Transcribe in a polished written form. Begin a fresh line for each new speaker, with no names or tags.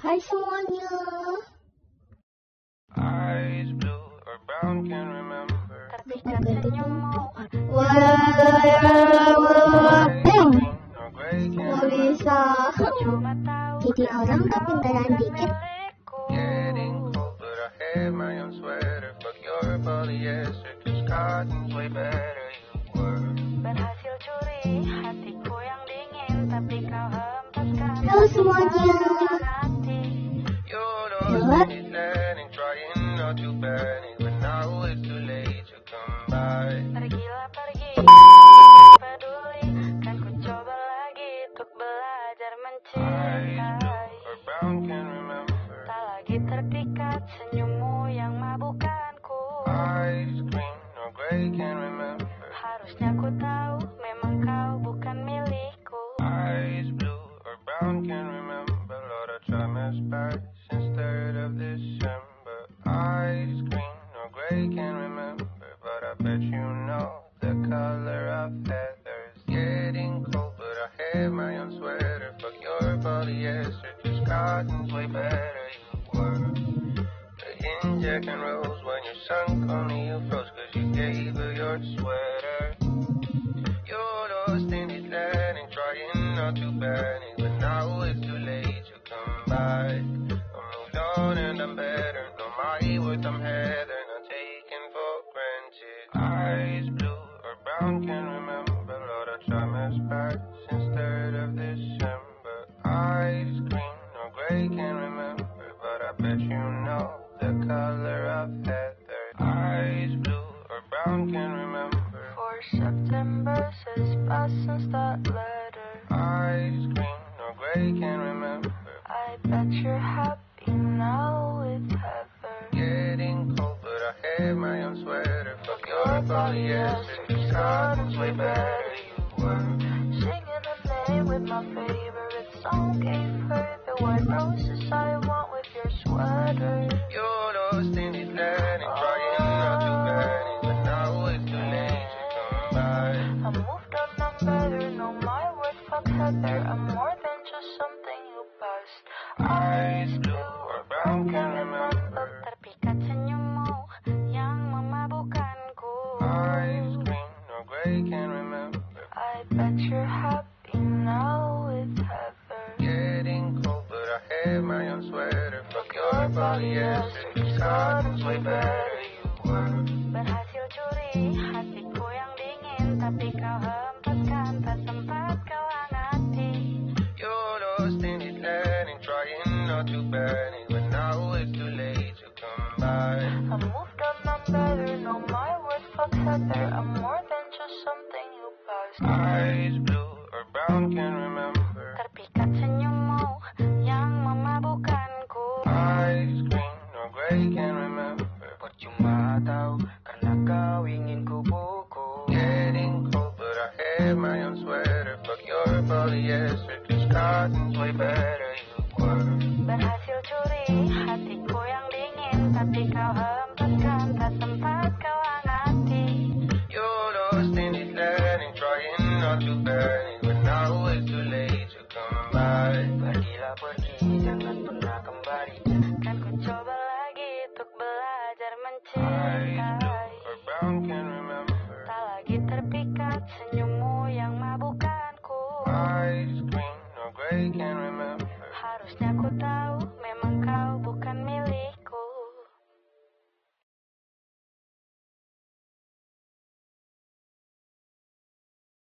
Hai semuanya.
Eyes blue or brown, can't remember.
Terpikat senyummu.
Or gray,
Nggak
can't
bisa.
Cuma tahu
Jadi orang tak pintaran dikit.
milikku.
getting cold, but I have my own sweater. Fuck your polyester, 'cause cotton's way better. You were
Berhasil curi hatiku yang dingin, tapi kau hempaskan.
Halo semuanya.
Hati.
you're lost in this land and trying not to panic, but now it's too late to come by.
Pergilah pergi, tak peduli. Kan ku coba lagi untuk belajar
Eyes
mencintai.
blue or brown, can't remember.
Tak lagi terpikat senyummu yang mabukkanku.
Eyes green or gray, can't remember.
Harusnya ku tahu memang kau bukan milikku.
Eyes blue or brown, can't remember. Lord, I try my best since 3rd of December. Eyes green or gray, can't remember. But I bet you know the color of feathers. Getting cold, but I have my own sweater. Fuck your polyester, 'cause cotton's way better. You were in Jack and Rose when you sunk, only you froze 'cause you gave her your sweater. You're lost in this land and trying not to panic, but now it's too late to come by. I'm moved on and I'm better. Know my worth, I'm Heather, not taken for granted. Eyes blue or brown, can't remember. Lord, I try my best since 3rd of December. Eyes green or gray, can't remember, but I bet you know the color of heather. Eyes blue or brown, can't remember.
For September says pass and start letter.
Eyes green or gray, can't remember.
I bet you're happy now with Heather.
Getting cold, but I have my own sweater. Fuck your polyester, 'cause cotton's way better. You were
Singing her name with my favorite song. Gave her the white roses I want with your sweater.
you're lost in this land and trying not to panic, but now it's too late to come by.
I moved on, I'm better. Know my worth, fuck Heather. I'm more than just something you passed.
Eyes blue or brown, can't remember.
Terpikat senyummu yang memabukkanku.
Eyes green or gray, can't remember.
I bet you're happy now with Heather.
Getting cold, but I have my own sweater. Fuck your polyester, 'cause cotton's way better. You were
Berhasil curi hatiku yang dingin, tapi kau hempaskan, tak sempat kau hangati.
you're lost in this land and trying not to panic, but now it's too late to come by.
I moved on, I'm better. Know my worth, fuck Heather. I'm more than just something you passed.
Eyes blue or brown, can't remember.
Terpikat senyummu yang memabukkanku.
Eyes green or gray, can't remember.
Percuma tahu karena kau ingin kupu-kupu.
Getting cold, but I have my own sweater. Fuck your polyester, 'cause cotton's way better. You were
Berhasil curi hatiku yang dingin, tapi kau hempaskan, tak sempat kau hangati.
you're lost in this land and trying not to panic, but now it's too late to come by.
Pergilah pergi, jangan pernah kembali.